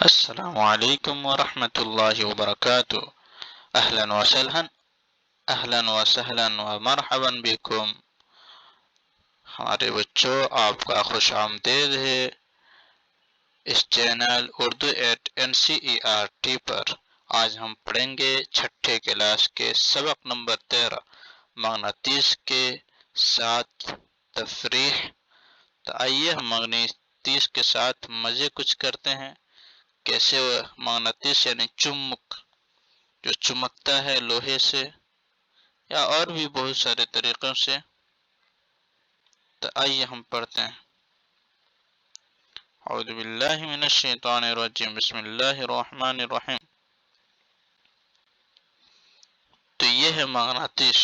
السلام علیکم ورحمۃ اللہ وبرکاتہ۔ اہلا وسہلا ومرحبا بکم۔ ہمارے بچوں، آپ کا خوش آمدید ہے اس چینل اردو ایٹ NCERT پر۔ آج ہم پڑھیں گے چھٹے کلاس کے سبق نمبر 13، مغناطیس کے ساتھ تفریح۔ تو آئیے ہم مغناطیس کے ساتھ مزے کچھ کرتے ہیں۔ کیسے مغناطیس یعنی چمک، جو چمکتا ہے لوہے سے یا اور بھی بہت سارے طریقوں سے۔ تو آئیے ہم پڑھتے ہیں۔ اعوذ باللہ من الشیطان الرجیم، بسم اللہ الرحمن الرحیم۔ تو یہ ہے مغناطیس۔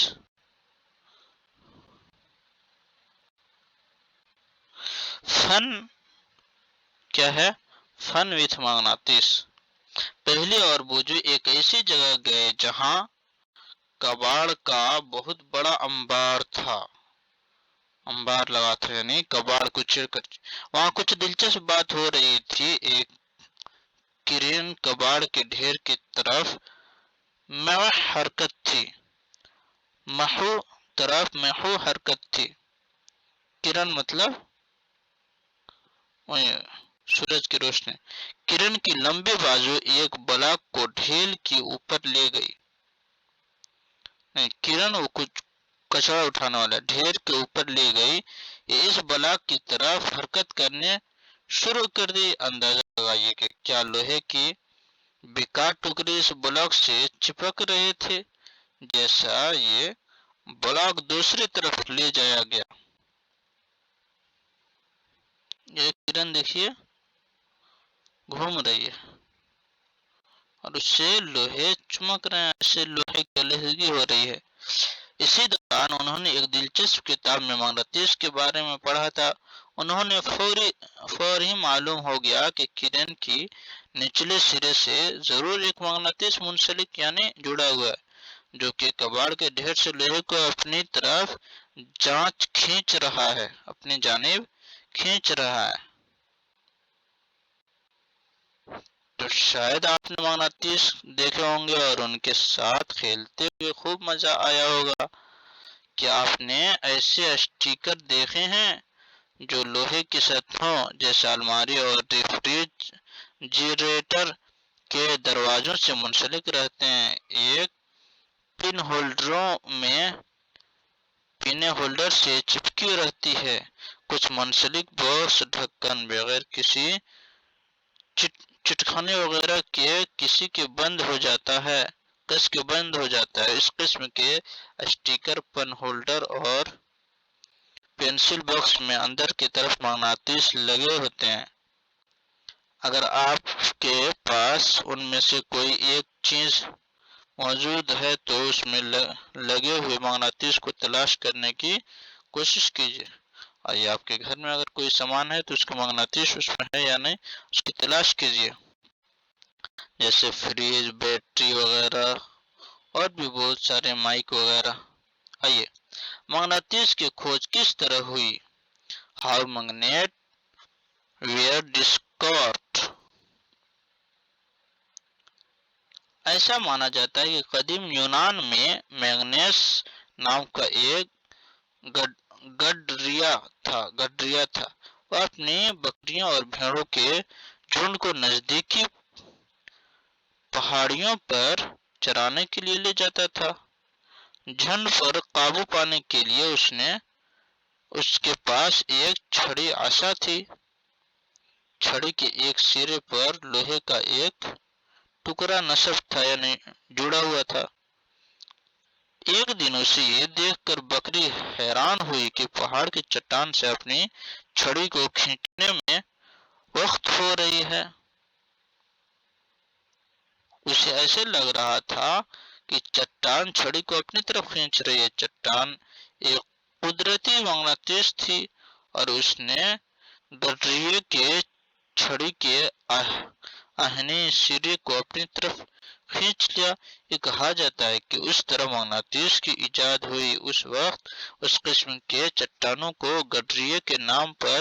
فن کیا ہے؟ فن وتھ مغناطیس۔ پہلی اور بوجھو ایک ایسی جگہ گئے جہاں کباڑ کا بہت بڑا انبار تھا۔ انبار لگا تھا یعنی کباڑ وہاں کچھ دلچسپ بات ہو رہی تھی۔ ایک کرین کباڑ کے ڈھیر کی طرف محو حرکت تھی۔ کرن مطلب سورج کی روشنی۔ کرن کی لمبی بازو ایک بلاک کو ڈھیل کے اوپر لے گئی۔ کرن وہ کچھ کچرا اٹھانے والا ڈھیر کے اوپر لے گئی۔ یہ اس بلاک کی طرف حرکت کرنے شروع کر دی۔ اندازہ لگائیے کہ کیا لوہے کی بیکار ٹکڑے اس بلاک سے چپک رہے تھے جیسا یہ بلاک دوسری طرف لے جایا گیا۔ یہ کرن دیکھیے گھوم رہی ہے اور اس سے لوہے چمک رہے ہیں، اس سے لوہے کی علیحدگی ہو رہی ہے۔ اسی دوران انہوں نے ایک دلچسپ کتاب میں مغناطیس کے بارے میں پڑھا تھا۔ انہوں نے فوری معلوم ہو گیا کہ کرن کی نچلے سرے سے ضرور ایک مغناطیس منسلک یعنی جڑا ہوا ہے، جو کہ کباڑ کے ڈھیر سے لوہے کو اپنی طرف کھینچ رہا ہے۔ تو شاید آپ نے مغناطیس دیکھے ہوں گے اور ان کے ساتھ کھیلتے ہوئے خوب مزہ آیا ہوگا۔ کیا آپ نے ایسے اسٹیکر دیکھے ہیں جو لوہے کی سطحوں جیسے الماری اور ریفریجریٹر کے دروازوں سے منسلک رہتے ہیں؟ ایک پن ہولڈر سے چپکی رہتی ہے۔ کچھ منسلک باکس ڈھکن بغیر کسی چٹکنے وغیرہ کے کس کے بند ہو جاتا ہے۔ اس قسم کے اسٹیکر پن ہولڈر اور پنسل باکس میں اندر کی طرف مغناطیس لگے ہوتے ہیں۔ اگر آپ کے پاس ان میں سے کوئی ایک چیز موجود ہے تو اس میں لگے ہوئے مغناطیس کو تلاش کرنے کی کوشش کیجیے۔ آئیے آپ کے گھر میں اگر کوئی سامان ہے تو اس کا مغناطیس اس میں ہے یا نہیں، اس کی تلاش کیجیے، جیسے فریج، بیٹری وغیرہ اور بھی بہت سارے مائک وغیرہ۔ آئیے، مغناطیس کی کھوج کس طرح ہوئی؟ How magnet were discovered. ایسا مانا جاتا ہے کہ قدیم یونان میں میگنس نام کا ایک گڈریا تھا۔ وہ اپنی بکریوں اور بھیڑوں کے جھنڈ کو نزدیکی پہاڑیوں پر چرانے کے لیے لے جاتا تھا۔ جھنڈ پر قابو پانے کے لیے اس کے پاس ایک چھڑی عصا تھی۔ چھڑی کے ایک سرے پر لوہے کا ایک ٹکڑا نصب تھا یعنی جڑا ہوا تھا۔ ایک دن اسے یہ دیکھ کر بکری حیران ہوئی کہ پہاڑ کی چٹان سے اپنی چھڑی کو کھینچنے میں وقت ہو رہی ہے۔ اسے ایسے لگ رہا تھا کہ چٹان چھڑی کو اپنی طرف کھینچ رہی ہے۔ چٹان ایک قدرتی مغناطیس تھی اور اس نے گڈریے کے چھڑی کے آہنی سرے کو اپنی طرف کھینچ لیا۔ یہ کہا جاتا ہے کہ اس طرح مغناطیس کی ایجاد ہوئی۔ اس وقت اس قسم کے چٹانوں کو گڈریے کے نام پر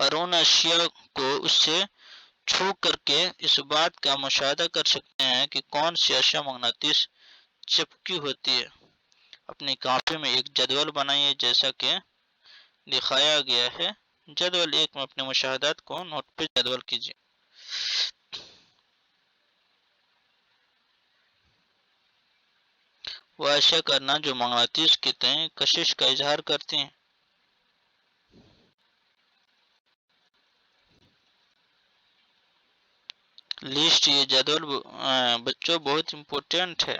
اور ان اشیاء کو اس سے چھو کر کے اس بات کا مشاہدہ کر سکتے ہیں کہ کون سی اشیاء مغناطیس چپکی ہوتی ہے۔ اپنی کاپی میں ایک جدول بنائیے جیسا کہ دکھایا گیا ہے۔ جدول 1 میں اپنے مشاہدات کو نوٹ پہ جدول کیجیے۔ وہ اشیاء کرنا جو مغناطیس کے تئیں کشش کا اظہار کرتی ہیں۔ لسٹ، یہ جدول بچوں بہت امپورٹنٹ ہے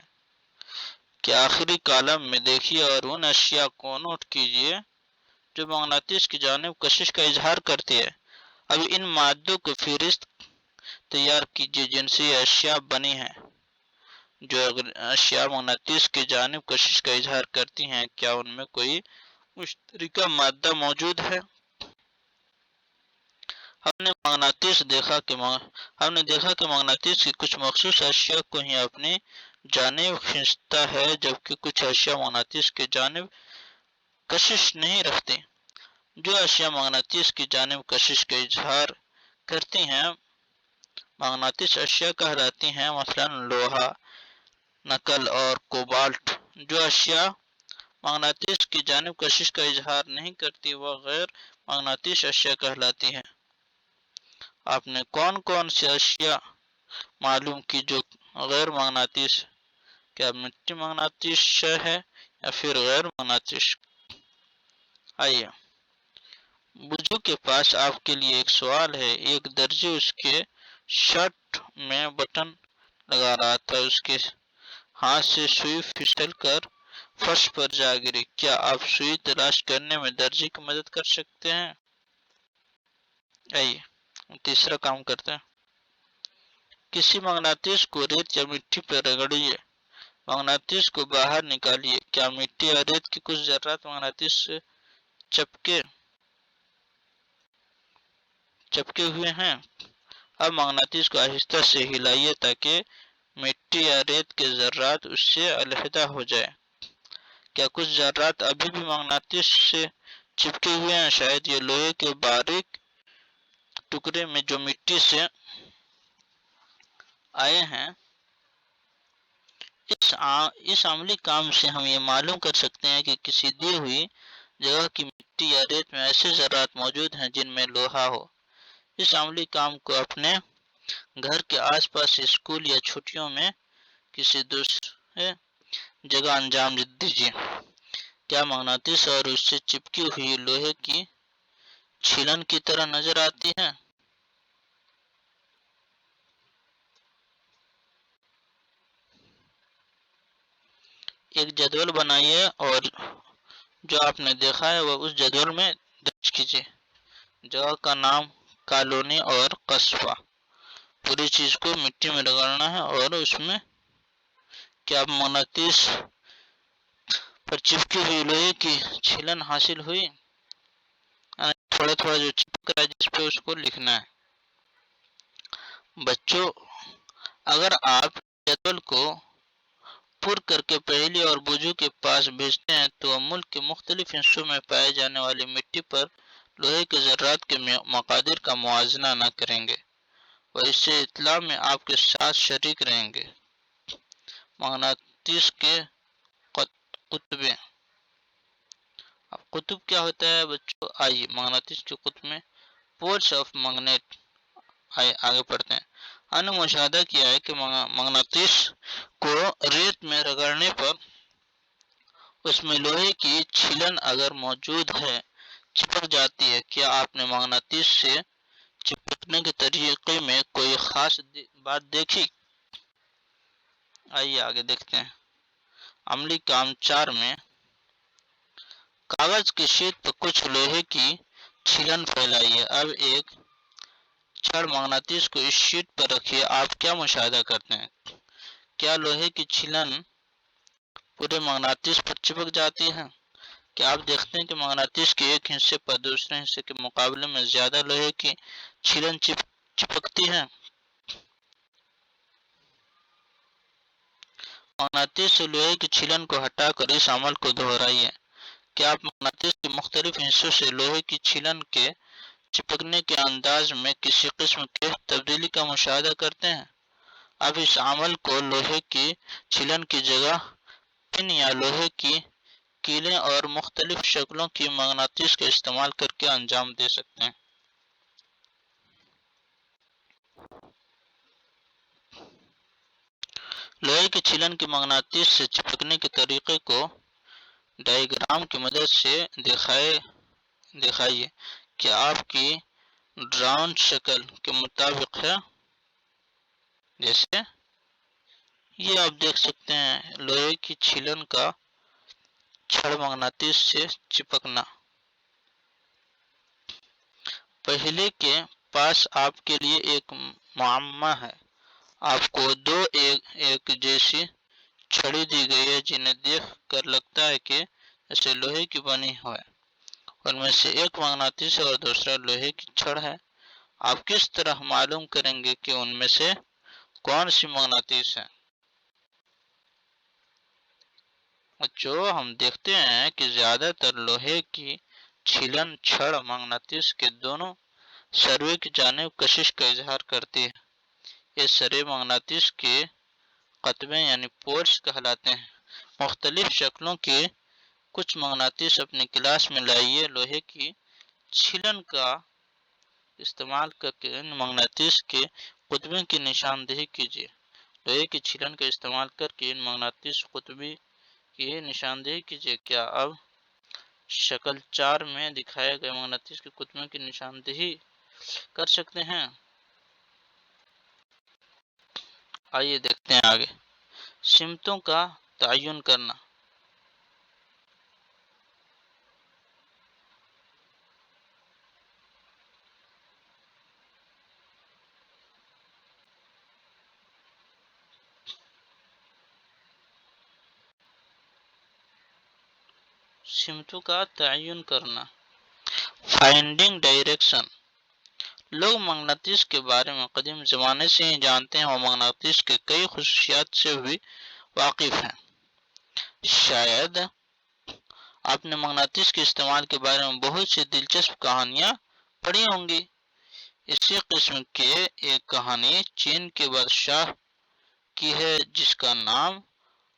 کہ آخری کالم میں دیکھیے اور ان اشیاء کو نوٹ کیجیے جو مغناطیس کی جانب کشش کا اظہار کرتی ہے۔ اب ان مادوں کی فہرست تیار کیجیے جن سے یہ اشیاء بنی ہیں۔ جو اشیاء مغناطیس کی جانب کشش کا اظہار کرتی ہیں، کیا ان میں کوئی مشترکہ مادہ موجود ہے؟ ہم نے دیکھا کہ مغناطیس کی کچھ مخصوص اشیاء کو ہی اپنی جانب کھینچتا ہے جبکہ کچھ اشیاء مغناطیس کی جانب کشش نہیں رکھتی۔ جو اشیاء مغناطیس کی جانب کشش کا اظہار کرتی ہیں مغناطیس اشیاء کہلاتی ہیں، مثلا لوہا، نکل اور کوبالٹ۔ جو اشیاء مغناطیس کی جانب کشش کا اظہار نہیں کرتی وہ غیر مغناطیس اشیاء کہلاتی ہیں۔ آپ نے کون کون سی اشیاء معلوم کی جو غیر مغناطیس؟ کیا مٹی مغناطیس ہے یا پھر غیر مغناطیس؟ آئیے، بجو کے پاس آپ کے لیے ایک سوال ہے۔ ایک درجی اس کے شرٹ میں بٹن لگا رہا تھا، اس کے ہاتھ سے سوئی پھسل کر فرش پر جا گری۔ کیا آپ سوئی تلاش کرنے میں درجی کی مدد کر سکتے ہیں؟ آئیے تیسرا کام کرتے ہیں۔ کسی مغناطیس کو ریت یا مٹی پر رگڑیے، مغناطیس کو باہر نکالیے۔ کیا مٹی اور ریت کے کچھ ذرات مغناطیس سے چپکے ہوئے ہیں؟ اب مغناطیس کو آہستہ سے ہلائیے تاکہ مٹی یا ریت کے ذرات اس سے علیحدہ ہو جائیں۔ کیا کچھ ذرات ابھی بھی مغناطیس سے چپکے ہوئے ہیں؟ شاید یہ لوہے کے باریک ٹکڑے میں جو مٹی سے آئے ہیں۔ اس عملی کام سے ہم یہ معلوم کر سکتے ہیں کہ کسی دی ہوئی جگہ کی مٹی یا ریت میں ایسے ذرات موجود ہیں جن میں لوہا ہو۔ اس عملی کام کو اپنے گھر کے آس پاس، اسکول یا چھٹیوں میں کسی دوسرے جگہ انجام دیجیے۔ کیا مغناطیس اور اس سے چپکی ہوئی لوہے کی چھلن کی طرح نظر آتی ہے؟ ایک جدول بنائیے اور جو آپ نے دیکھا ہے وہ اس جدول میں درج کیجیے۔ جگہ کا نام، کالونی اور قصبہ۔ پوری چیز کو مٹی میں رگڑنا ہے اور اس میں کیا مغناطیس پر چپکی ہوئی لوہے کی چھلن حاصل ہوئی؟ تھوڑا تھوڑا جو چپک رہا ہے جس پہ اس کو لکھنا ہے۔ بچوں، اگر آپ جدول کو پر کر کے پہیلی اور بجو کے پاس بھیجتے ہیں تو وہ ملک کے مختلف حصوں میں پائے جانے والی مٹی پر لوہے کے ذرات کے مقادیر کا موازنہ نہ کریں گے اور اس سے اطلاع میں آپ کے ساتھ شریک رہیں گے۔ مغناطیس کے قطبیں۔ اب قطب کیا ہوتا ہے بچوں؟ آئیے مغناطیس کے قطب میں پولس آف میگنیٹ آگے پڑھتے ہیں۔ ہم نے مشاہدہ کیا ہے کہ مغناطیس کو ریت میں رگڑنے پر اس میں لوہے کی چھلن اگر موجود ہے چپک جاتی ہے۔ کیا آپ نے مغناطیس سے چپکنے کے طریقے میں کوئی خاص بات دیکھی؟ آئیے آگے دیکھتے ہیں۔ عملی کام 4 میں کاغذ کی شیٹ پر کچھ لوہے کی چھلن پھیلائیے۔ اب ایک چھڑ مغناطیس کو اس شیٹ پر رکھیے۔ آپ کیا مشاہدہ کرتے ہیں؟ کیا لوہے کی چھلن پورے مغناطیس پر چپک جاتی ہے؟ کیا آپ دیکھتے ہیں کہ مغناطیس کے ایک حصے پر دوسرے حصے کے مقابلے میں زیادہ لوہے کی چھلن چپکتی ہے؟ مغناطیس سے لوہے کی چھلن کو ہٹا کر اس عمل کو دہرائیے۔ کیا آپ مغناطیس کے مختلف حصوں سے لوہے کی چھلن کے چپکنے کے انداز میں کسی قسم کی تبدیلی کا مشاہدہ کرتے ہیں۔ اب اس عمل کو لوہے کی چھلن کی جگہ پن یا لوہے کی کیلیں اور مختلف شکلوں کی مغناطیس کا استعمال کر کے انجام دے سکتے ہیں۔ لوہے کی چھلن کی مغناطیس سے چپکنے کے طریقے کو ڈائیگرام کی مدد سے دکھائیے کہ آپ کی ڈراؤن شکل کے مطابق ہے۔ جیسے یہ آپ دیکھ سکتے ہیں لوہے کی چھلن کا چھڑ مغناطیس سے چپکنا۔ پہلے کے پاس آپ کے لیے ایک معمہ ہے۔ آپ کو دو ایک جیسی چھڑی دی گئی ہے جنہیں دیکھ کر لگتا ہے کہ جیسے لوہے کی بنی ہوئے۔ ان میں سے ایک مغناطیس ہے اور دوسرا لوہے کی چھڑ ہے۔ آپ کس طرح معلوم کریں گے کہ ان میں سے کون سی مغناطیس ہے؟ جو ہم دیکھتے ہیں کہ زیادہ تر لوہے کی چھلن چھڑ مغناطیس کے دونوں سروے کی جانب کشش کا اظہار کرتی ہے۔ یہ سرے مغناطیس کے قطبے یعنی پولز کہلاتے ہیں۔ مختلف شکلوں کے کچھ مغناطیس اپنی کلاس میں لائیے۔ لوہے کی چھلن کا استعمال کر کے ان مغناطیس کے قطبے کی نشاندہی کیجیے۔ لوہے کی چھلن کا استعمال کر کے ان مغناطیس قطبی کی نشاندہی کیجیے۔ کیا اب شکل 4 میں دکھائے گئے مغناطیس کے قطبے کی نشاندہی کر سکتے ہیں؟ آئیے دیکھتے ہیں آگے۔ سمتوں کا تعین کرنا۔ سمتوں کا تعین کرنا۔ Finding direction. لوگ مغناطیس کے بارے میں قدیم زمانے سے ہی جانتے ہیں اور مغناطیس کے کئی خصوصیات سے بھی واقف ہیں۔ شاید آپ نے مغناطیس کے استعمال کے بارے میں بہت سی دلچسپ کہانیاں پڑھی ہوں گی۔ اسی قسم کی ایک کہانی چین کے بادشاہ کی ہے جس کا نام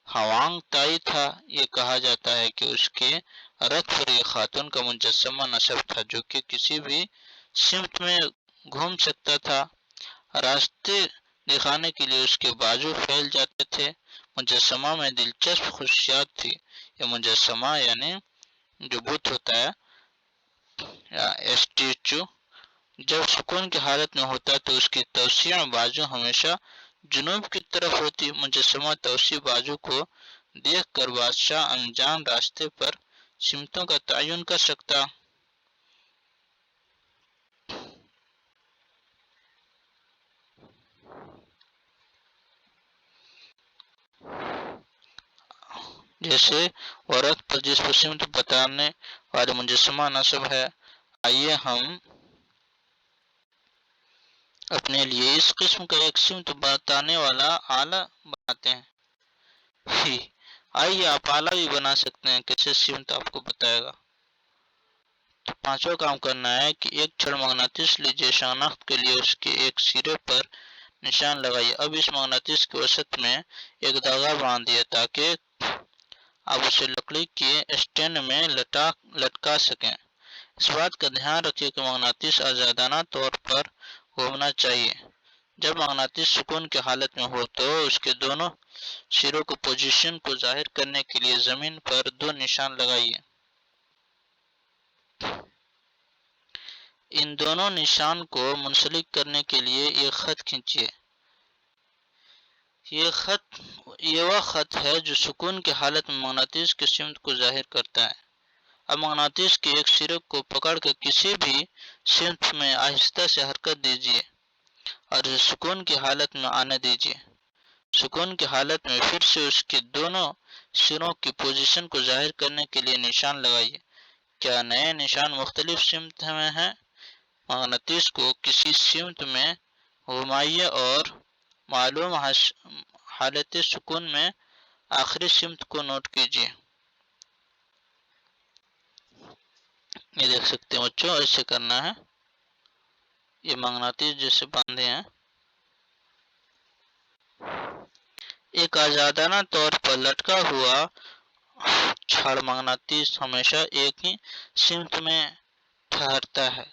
ہوانگ تائی تھا۔ یہ کہا جاتا ہے کہ اس کے رتھ پر ایک خاتون کا مجسمہ نصب تھا جو کہ کسی بھی سمت میں گھوم سکتا تھا۔ راستے دکھانے کے لیے اس کے بازو پھیل جاتے تھے۔ مجسمہ میں دلچسپ خصوصیات تھی۔ یہ مجسمہ یعنی جو بت ہوتا ہے یا اسٹیچو جب سکون کی حالت میں ہوتا تو اس کی توسیع بازو ہمیشہ جنوب کی طرف ہوتی۔ مجسمہ توسیع بازو کو دیکھ کر بادشاہ انجان راستے پر سمتوں کا تعین کر سکتا۔ جیسے وہ رتھ پر جس پر سمت بتانے والے مجسمہ نصب ہے۔ آئیے ہم اپنے لیے اس قسم کا ایک سمت بتانے والا آلہ بناتے ہیں۔ آئیے آپ آلہ بھی بنا سکتے ہیں۔ کیسے سمت آپ کو بتائے گا۔ تو پانچواں کام کرنا ہے کہ ایک چھڑ مغناطیس لیجیے۔ شناخت کے لیے اس کے ایک سرے پر نشان لگائیے۔ اب اس مغناطیس کے وسط میں ایک دھاگا باندھیے تاکہ آپ اسے لکڑی کے اسٹینڈ میں لٹکا سکیں۔ اس بات کا دھیان رکھیے کہ مغناطیس آزادانہ طور پر گھومنا چاہیے۔ جب مغناطیس سکون کی حالت میں ہو تو اس کے دونوں سروں کو پوزیشن کو ظاہر کرنے کے لیے زمین پر دو نشان لگائیے۔ ان دونوں نشان کو منسلک کرنے کے لیے ایک خط کھینچیے۔ یہ وہ خط ہے جو سکون کی حالت میں مغناطیس کی سمت کو ظاہر کرتا ہے۔ اب مغناطیس کے ایک سرے کو پکڑ کے کسی بھی سمت میں آہستہ سے حرکت دیجیے اور اسے سکون کی حالت میں آنے دیجیے۔ سکون کی حالت میں پھر سے اس کے دونوں سروں کی پوزیشن کو ظاہر کرنے کے لیے نشان لگائیے۔ کیا نئے نشان مختلف سمت میں ہیں؟ مغناطیس کو کسی سمت میں گھمائیے اور معلوم حالت سکون میں آخری سمت کو نوٹ کیجیے۔ یہ دیکھ سکتے ہیں بچوں، ایسے کرنا ہے۔ یہ مغناطیس جیسے باندھے ہیں. ایک آزادانہ طور پر لٹکا ہوا چھڑ مغناطیس ہمیشہ ایک ہی سمت میں ٹھہرتا ہے.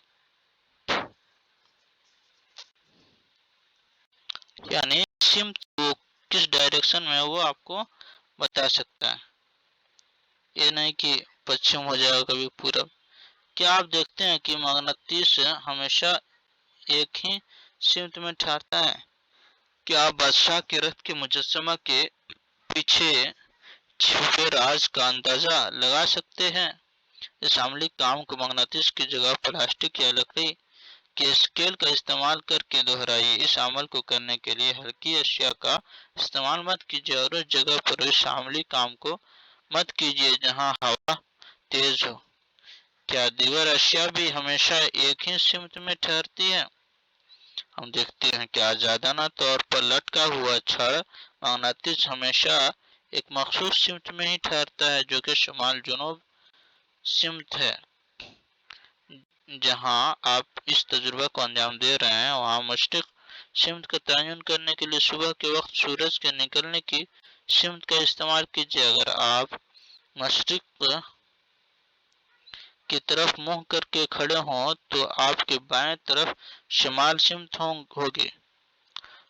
یعنی سمت وہ کس ڈائریکشن میں وہ آپ کو بتا سکتا ہے. یہ نہیں کہ پچھم ہو جائے گا کبھی پورب. کیا آپ دیکھتے ہیں کہ مغناطیس ہمیشہ ایک ہی سمت میں ٹھہرتا ہے؟ کیا آپ بادشاہ کے رتھ کے مجسمہ کے پیچھے چھپے راز کا اندازہ لگا سکتے ہیں؟ اس عملی کام کو مغناطیس کی جگہ پلاسٹک یا لکڑی کے اسکیل کا استعمال کر کے دہرائیے. اس عمل کو کرنے کے لیے ہلکی اشیاء کا استعمال مت کیجیے اور اس جگہ پر اس عملی کام کو مت کیجیے جہاں ہوا تیز ہو. کیا دیگر اشیاء بھی ہمیشہ ایک ہی سمت میں ٹھہرتی ہیں؟ ہم دیکھتے ہیں کہ آزادانہ طور پر لٹکا ہوا چھڑ مغناطیس ہمیشہ ایک مخصوص سمت میں ہی ٹھہرتا ہے جو کہ شمال جنوب سمت ہے. جہاں آپ اس تجربہ کو انجام دے رہے ہیں وہاں مشرق سمت کا تعین کرنے کے لیے صبح کے وقت سورج کے نکلنے کی سمت کا استعمال کیجیے. اگر آپ مشرق کی طرف منہ کر کے کھڑے ہوں تو آپ کے بائیں طرف شمال سمت ہوگی.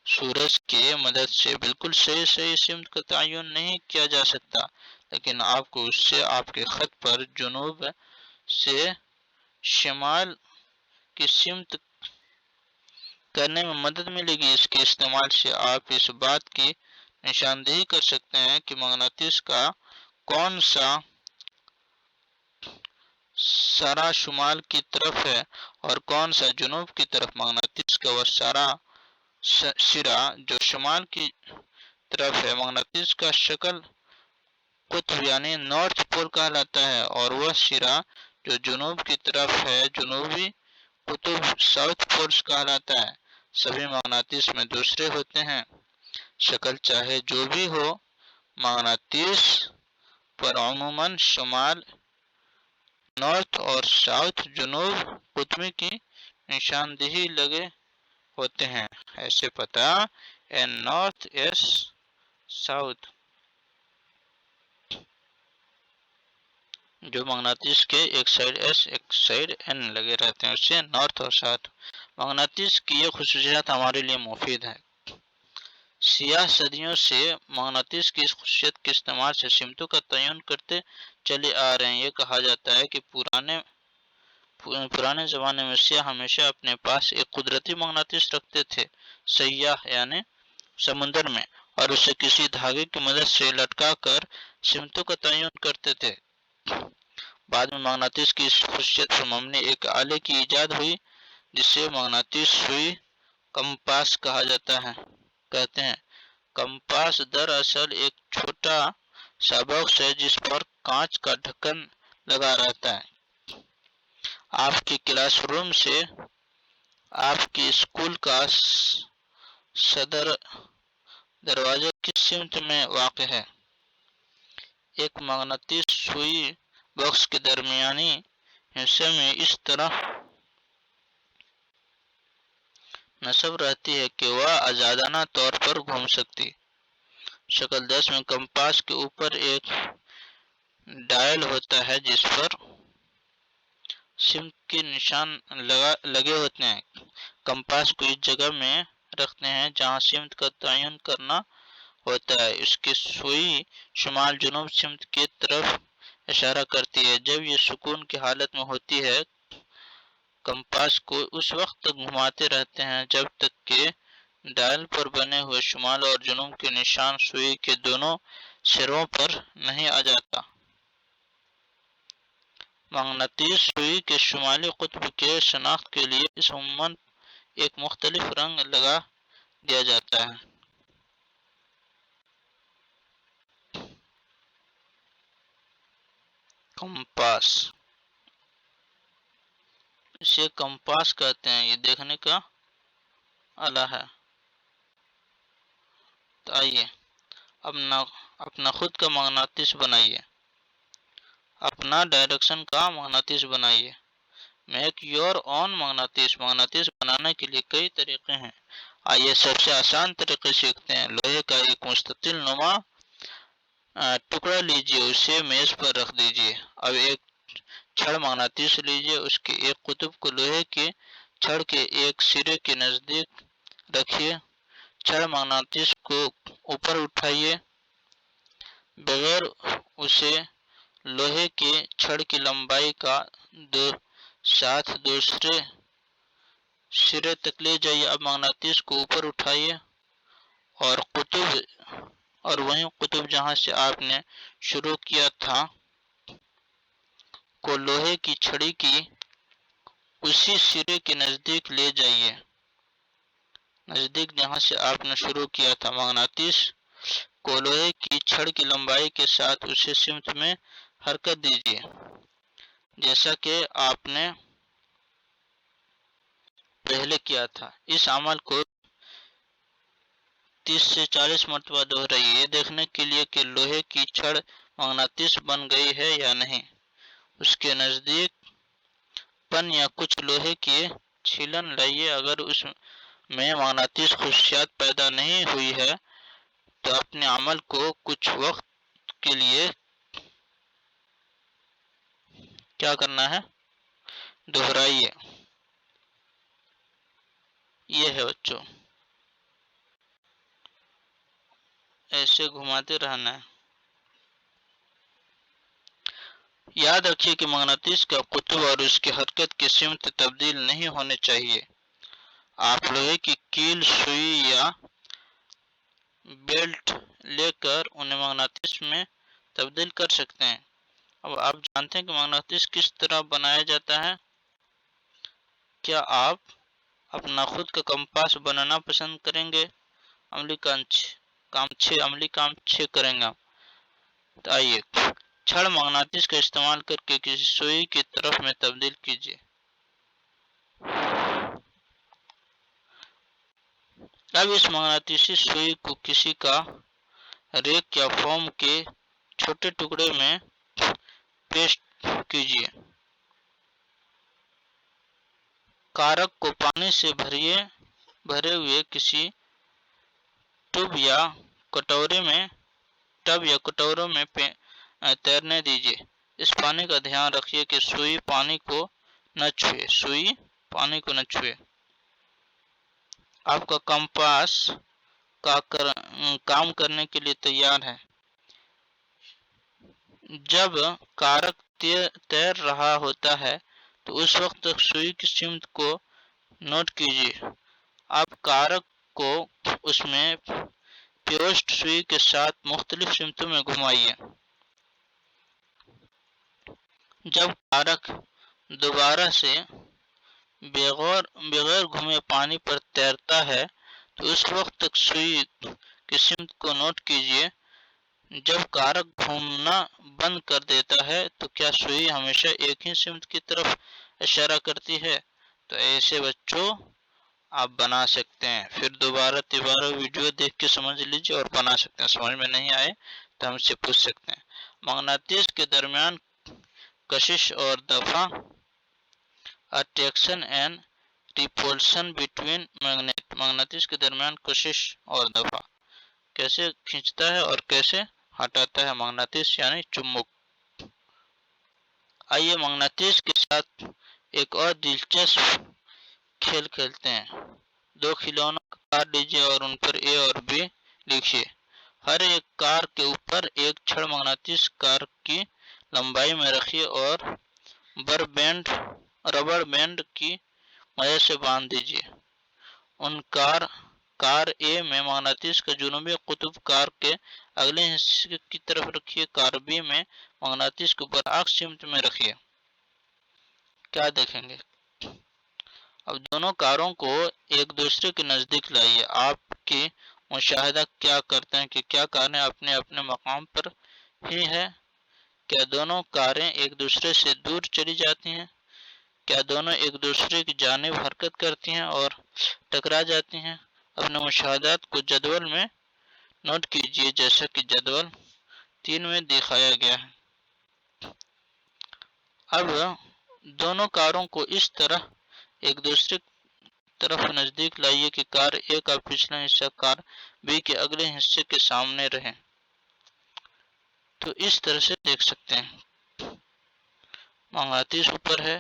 سورج کی مدد سے بالکل صحیح سمت کا تعین نہیں کیا جا سکتا، لیکن آپ کو اس سے آپ کے خط پر جنوب سے شمال کی سمت کرنے میں مدد ملے گی. اس کے استعمال سے آپ اس بات کی نشاندہی کر سکتے ہیں کہ مغناطیس کا کون سا سرا شمال کی طرف ہے اور کون سا جنوب کی طرف. مغناطیس کا وہ سرا جو شمال کی طرف ہے مغناطیس کا شکل قطب یعنی نارتھ پول کہلاتا ہے، اور وہ سرا جو جنوب کی طرف ہے جنوبی قطب ساؤتھ پولز کہلاتا ہے. سبھی مغناطیس میں دوسرے ہوتے ہیں. شکل چاہے جو بھی ہو، مغناطیس پر عموماً شمال نارتھ اور ساؤتھ جنوب قطب کی نشاندہی لگے ہوتے ہیں. ایسے پتا این نارتھ ایس ساؤتھ جو مغناطیس کے ایک سائڈ ایس ایک سائڈ این لگے رہتے ہیں، اس سے نارتھ اور ساؤتھ. مغناطیس کی یہ خصوصیات ہمارے لیے مفید ہے. سیاح صدیوں سے مغناطیس کی اس خصوصیت کے استعمال سے سمتوں کا تعین کرتے چلے آ رہے ہیں. یہ کہا جاتا ہے کہ پرانے زمانے میں سیاح ہمیشہ اپنے پاس ایک قدرتی مغناطیس رکھتے تھے. سیاح یعنی سمندر میں، اور اسے کسی دھاگے کی مدد سے لٹکا کر سمتوں کا تعین کرتے تھے. بعد میں مغناطیس کی اس خصوصیت پر مبنی ایک آلے کی ایجاد ہوئی جسے مغناطیس سوئی کمپاس کہتے ہیں. کمپاس دراصل ایک چھوٹا سا باکس ہے جس پر کانچ کا ڈھکن لگا رہتا ہے. آپ کے کلاس روم سے آپ کے اسکول کا صدر دروازہ کس سمت میں واقع ہے؟ ایک مغناطیس سوئی باکس کے درمیانی حصے میں اس طرح نصب رہتی ہے کہ وہ آزادانہ طور پر گھوم سکتی. شکل 10 میں کمپاس کے اوپر ایک ڈائل ہوتا ہے جس پر سمت کے نشان لگے ہوتے ہیں. کمپاس کو اس جگہ میں رکھتے ہیں جہاں سمت کا تعین کرنا ہوتا ہے. اس کی سوئی شمال جنوب سمت کی طرف اشارہ کرتی ہے. جب یہ سکون کی حالت میں ہوتی ہے کمپاس کو اس وقت تک گھماتے رہتے ہیں جب تک کہ ڈائل پر بنے ہوئے شمال اور جنوب کے نشان سوئی کے دونوں سروں پر نہیں آ جاتا. مغناطیس سوئی کے شمالی قطب کے شناخت کے لیے اس عموماً ایک مختلف رنگ لگا دیا جاتا ہے. کمپاس اسے کمپاس کہتے ہیں. یہ دیکھنے کا آلہ ہے. تو آئیے اپنا خود کا مغناطیس بنائیے. اپنا ڈائریکشن کا مغناطیس بنائیے. میک یور اون مغناطیس، مغناطیس بنانے کے لیے کئی طریقے ہیں۔ آئیے سب سے آسان طریقے سیکھتے ہیں۔ لوہے کا ایک مستطیل نما ٹکڑا لیجیے، اسے میز پر رکھ دیجیے۔ اب ایک چھڑ مغناطیس لیجیے، اس کے ایک قطب کو لوہے کے چھڑ کے ایک سرے کے نزدیک رکھیے۔ چھڑ مغناطیس کو اوپر اٹھائیے، بغیر اسے لوہے کے چھڑ کی لمبائی کا ساتھ دوسرے سرے تک لے جائیے۔ اب مغناطیس کو اوپر اٹھائیے اور وہیں قطب جہاں سے آپ نے شروع کیا تھا کو لوہے کی چھڑی کی اسی سرے کے نزدیک لے جائیے، نزدیک جہاں سے آپ نے شروع کیا تھا۔ مغناطیس کو لوہے کی چھڑ کی لمبائی کے ساتھ اسی سمت میں حرکت دیجیے جیسا کہ آپ نے پہلے کیا تھا۔ اس عمل کو 30 سے 40 مرتبہ دہرائیے، یہ دیکھنے کے لیے کہ لوہے کی چھڑ مغناطیس بن گئی ہے یا نہیں۔ اس کے نزدیک پن یا کچھ لوہے کی چھلن لائیے، اگر اس میں مغناطیس خصوصیات پیدا نہیں ہوئی ہے تو اپنے عمل کو کچھ وقت کے لیے کیا کرنا ہے، دہرائیے۔ یہ ہے بچوں، ایسے گھماتے رہنا ہے۔ یاد رکھیے کہ مغناطیس کا قطب اور اس کی حرکت کی سمت تبدیل نہیں ہونے چاہیے۔ آپ لوہے کی کیل، سوئی یا بیلٹ لے کر انہیں مغناطیس میں تبدیل کر سکتے ہیں۔ اب آپ جانتے ہیں کہ مغناطیس کس طرح بنایا جاتا ہے؟ کیا آپ اپنا خود کا کمپاس بنانا پسند کریں گے؟ عملی کام 6 کریں گے۔ تو آئیے، چھڑ مغناطیس کا استعمال کر کے کسی سوئی کی طرف میں تبدیل کیجیے۔ اب اس مغناطیسی سوئی کو کسی کا ریک یا فوم کے چھوٹے ٹکڑے میں پیسٹ کیجیے۔ کارک کو پانی سے بھرے ہوئے کسی ٹب یا کٹوروں میں تیرنے دیجیے۔ اس پانی کا دھیان رکھیے کہ سوئی پانی کو نہ چھوئے۔ آپ کا کمپاس کام کرنے کے لیے تیار ہے۔ جب کارک تیر رہا ہوتا ہے تو اس وقت تک سوئی کی سمت کو نوٹ کیجیے۔ اب کارک کو اس میں پیوسٹ سوئی کے ساتھ مختلف سمتوں میں گھمائیے۔ جب کارک دوبارہ سے بغیر گھومے پانی پر تیرتا ہے تو اس وقت تک سوئی کی سمت کو نوٹ کیجیے۔ جب کارک گھومنا بند کر دیتا ہے تو کیا سوئی ہمیشہ ایک ہی سمت کی طرف اشارہ کرتی ہے؟ تو ایسے بچوں آپ بنا سکتے ہیں۔ پھر دوبارہ ویڈیو دیکھ کے سمجھ لیجیے اور بنا سکتے ہیں۔ سمجھ میں نہیں آئے تو ہم سے پوچھ سکتے ہیں۔ مغناطیس کے درمیان کشش اور دفع، اٹریکشن اینڈ ریپولشن بٹوین میگنیٹ، مغناطیس کے درمیان کشش اور دفع، کیسے کھینچتا ہے اور کیسے ہٹاتا ہے مغناطیس یعنی چمبک۔ آئیے مغناطیس کے ساتھ ایک اور دلچسپ کھیل کھیلتے ہیں۔ 2 کھلونوں کا کارڈ لیجیے اور ان پر اے اور بی لکھیے۔ ہر ایک کار کے اوپر ایک چھڑ مغناطیس کار کی لمبائی میں رکھیے اور ربڑ بینڈ کی مدد سے باندھ دیجیے۔ ان کار اے میں مغناطیس کا جنوبی قطب کار کے اگلے حصے کی طرف رکھیے۔ کار بی میں مغناطیس کو برعکس سمت میں رکھیے۔ کیا دیکھیں گے؟ اب دونوں کاروں کو ایک دوسرے کے نزدیک لائیے۔ آپ کی مشاہدہ کیا کرتے ہیں کہ کیا کاریں اپنے اپنے مقام پر ہی ہیں؟ کیا دونوں کاریں ایک دوسرے سے دور چلی جاتی ہیں؟ کیا دونوں ایک دوسرے کی جانب حرکت کرتی ہیں اور ٹکرا جاتی ہیں؟ اپنے مشاہدات کو جدول میں نوٹ کیجیے جیسا کہ جدول 3 میں دکھایا گیا ہے۔ اب دونوں کاروں کو اس طرح ایک دوسرے طرف نزدیک لائیے کہ کار اے کا پچھلا حصہ کار بی کے اگلے حصے کے سامنے رہے، تو اس طرح سے دیکھ سکتے ہیں۔ مغناطیس اوپر ہے،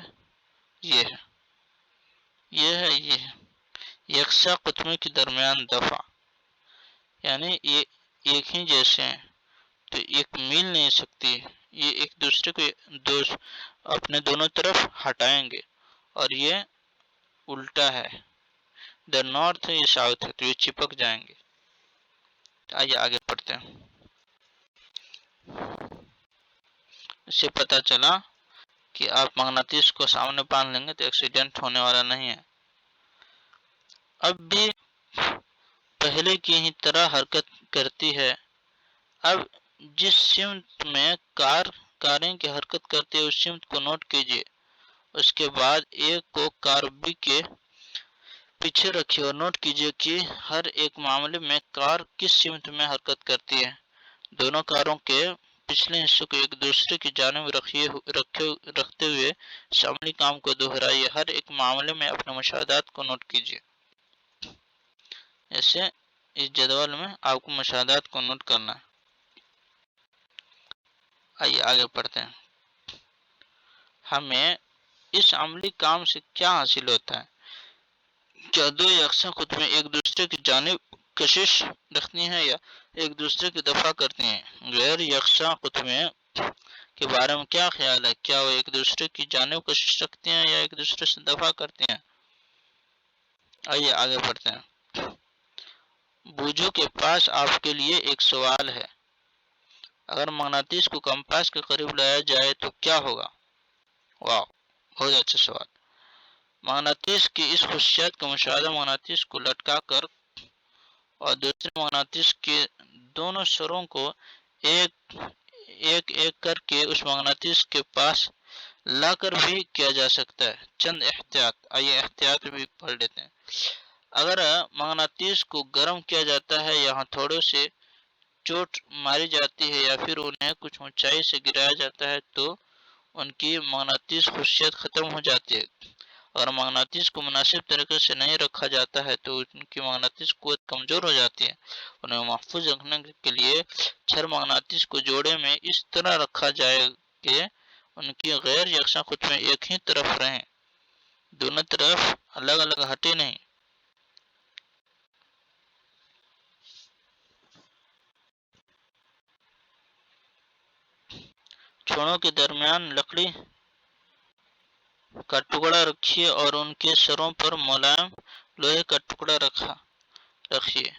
یہ ہے، یہ ہے، یہ ہے۔ یکساں قطبوں کے درمیان دفع، یعنی یہ ایک ہی جیسے ہیں تو ایک مل نہیں سکتی، یہ ایک دوسرے کو اپنے دونوں طرف ہٹائیں گے، اور یہ الٹا ہے، ادھر نارتھ ہے یہ ساؤتھ ہے تو یہ چپک جائیں گے۔ آئیے آگے پڑھتے ہیں۔ اس سے پتہ چلا کہ آپ مغناطیس کو سامنے باندھ لیں گے تو ایکسیڈنٹ ہونے والا نہیں ہے۔ اب بھی پہلے کی ہی طرح حرکت کرتی ہے۔ اب جس سمت میں کاریں کی حرکت کرتی ہے اس سمت کو نوٹ کیجیے، اس کے بعد ایک کو کار بی کے پیچھے رکھیے اور نوٹ کیجیے کہ ہر ایک معاملے میں کار کس سمت میں حرکت کرتی ہے۔ دونوں کاروں کے پچھلے حصے کو ایک دوسرے کی جانب رکھتے ہوئے اس عملی کام کو دہرائیے، ہر ایک معاملے میں اپنے مشاہدات کو نوٹ کیجیے۔ ایسے اس جدول میں آپ کو مشاہدات کو نوٹ کرنا ہے۔ آئیے آگے پڑھتے ہیں۔ ہمیں اس عملی کام سے کیا حاصل ہوتا ہے؟ کیا دو یکساں قطبیں ایک دوسرے کی جانب کشش رکھتی ہیں یا ایک دوسرے کی دفع کرتی ہیں؟ غیر یکساں قطبیں کے بارے میں کیا خیال ہے؟ کیا وہ ایک دوسرے کی جانب کشش رکھتی ہیں یا ایک دوسرے سے دفع کرتی ہیں؟ آئیے آگے پڑھتے ہیں۔ بوجھو کے پاس آپ کے لیے ایک سوال ہے، اگر مغناطیس کو کمپاس کے قریب لایا جائے تو کیا ہوگا؟ واو، بہت اچھا سوال۔ مغناطیس کی اس خصوصیت کا مشاہدہ مغناطیس کو لٹکا کر اور دوسرے مغناطیس کے دونوں سروں کو ایک ایک کر کے اس مغناطیس کے پاس لا کر بھی کیا جا سکتا ہے۔ چند احتیاط، آئیے احتیاط بھی پڑھ لیتے ہیں۔ اگر مغناطیس کو گرم کیا جاتا ہے یا ہتھوڑے سے چوٹ ماری جاتی ہے یا پھر انہیں کچھ اونچائی سے گرایا جاتا ہے تو ان کی مغناطیس خصوصیت ختم ہو جاتی ہے۔ اگر مغناطیس کو مناسب طریقے سے نہیں رکھا جاتا ہے تو ان کی مغناطیس قوت کمزور ہو جاتی ہے۔ انہیں محفوظ رکھنے کے لیے چھر مغناطیس کو جوڑے میں اس طرح رکھا جائے کہ ان کی غیر یکساں قطبیں ایک ہی طرف رہیں، دونوں طرف الگ الگ ہٹے نہیں۔ چھڑوں کے درمیان لکڑی کا ٹکڑا رکھیے اور ان کے سروں پر ملائم لوہے کا ٹکڑا رکھیے۔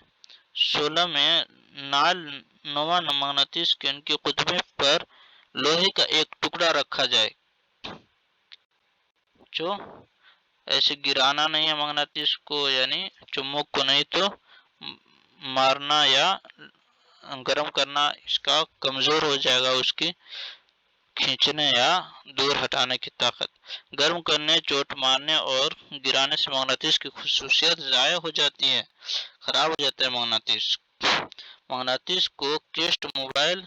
شعلہ میں نال نما مغناطیس کے ان کی قطبیں پر لوہے کا ایک ٹکڑا رکھا جائے۔ جو ایسے گرانا نہیں ہے مغناطیس کو، یعنی چمک کو نہیں تو مارنا یا گرم کرنا اس کا کمزور ہو جائے گا، اس کی کھینچنے یا دور ہٹانے کی طاقت۔ گرم کرنے، چوٹ مارنے اور گرانے سے مغناطیس کی خصوصیت ضائع ہو جاتی ہے، خراب ہو جاتا ہے مغناطیس۔ مغناطیس کو cassette, mobile,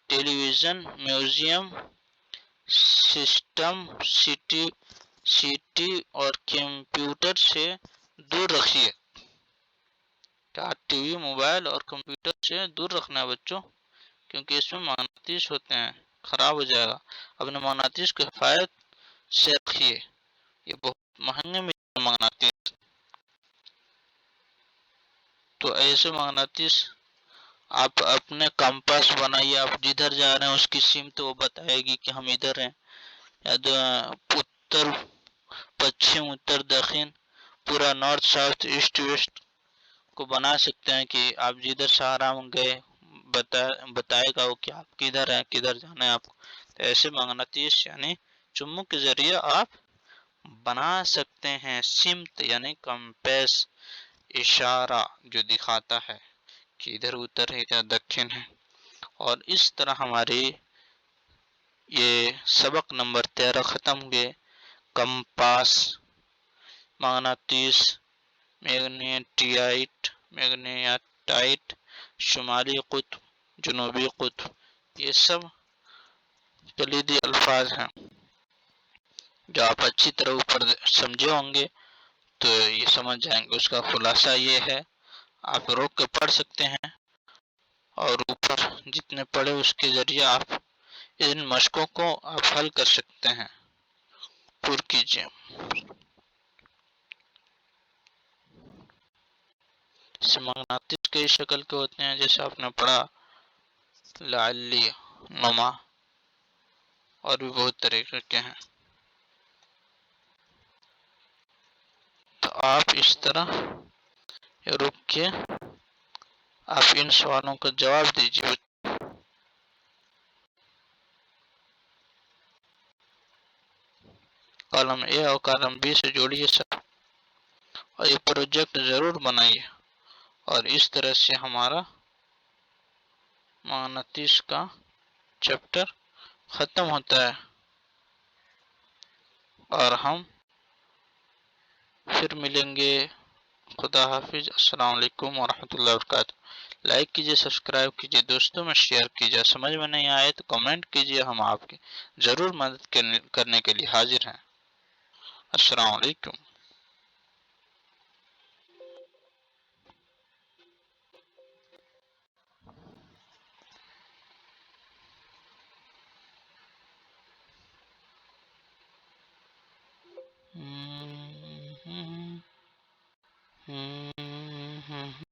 television, music system, C D اور کمپیوٹر سے دور رکھیے۔ کیا ٹی وی، موبائل اور کمپیوٹر سے دور رکھنا ہے بچوں، کیونکہ اس میں مغناطیس ہوتے ہیں، خراب ہو جائے گا۔ اپنے مغناطیس کو حفاظت سے رکھیے، یہ بہت مہنگے ملتے ہیں مغناطیس۔ تو ایسے مغناطیس آپ اپنے کمپاس بنائیے، آپ جدھر جا رہے ہیں اس کی سمت وہ بتائے گی کہ ہم ادھر ہیں، اتر پچھم، اتر دکھن، پورا نارتھ ساؤتھ ایسٹ ویسٹ کو بنا سکتے ہیں کہ آپ جدھر سے آرام گئے بتائے گا وہ کہ آپ کدھر ہیں، کدھر جانا ہے آپ کو۔ تو ایسے مغناطیس یعنی چمک کے ذریعے آپ بنا سکتے ہیں سمت، یعنی کمپیس، اشارہ جو دکھاتا ہے کہ ادھر اتر ہے، ادھر دکن ہے۔ اور اس طرح ہماری یہ سبق نمبر 13 ختم ہوئے۔ کمپاس، مغناطیس، میگنیٹائٹ، شمالی قطب، جنوبی قطب، یہ سب کلیدی الفاظ ہیں۔ جو آپ اچھی طرح اوپر سمجھے ہوں گے تو یہ سمجھ جائیں گے. اس کا خلاصہ یہ ہے، آپ روک کے پڑھ سکتے ہیں اور اوپر جتنے پڑھے اس کے ذریعے آپ ان مشقوں کو آپ حل کر سکتے ہیں. پر کیجیے. اس مغناطیس کئی شکل کے ہوتے ہیں، جیسے آپ نے پڑھا لعلی، نما، اور بھی بہت طریقے کے ہیں. تو آپ اس طرح رک کے آپ ان سوالوں کا جواب دیجیے. کالم اے اور کالم بی سے جوڑیے سب، اور یہ پروجیکٹ ضرور بنائیے. اور اس طرح سے ہمارا مغناطیس کا چیپٹر ختم ہوتا ہے، اور ہم پھر ملیں گے. خدا حافظ. السلام علیکم ورحمۃ اللہ وبرکاتہ. لائک کیجیے، سبسکرائب کیجیے، دوستوں میں شیئر کیجیے. سمجھ میں نہیں آئے تو کمنٹ کیجیے، ہم آپ کی ضرور مدد کرنے کے لیے حاضر ہیں. السلام علیکم.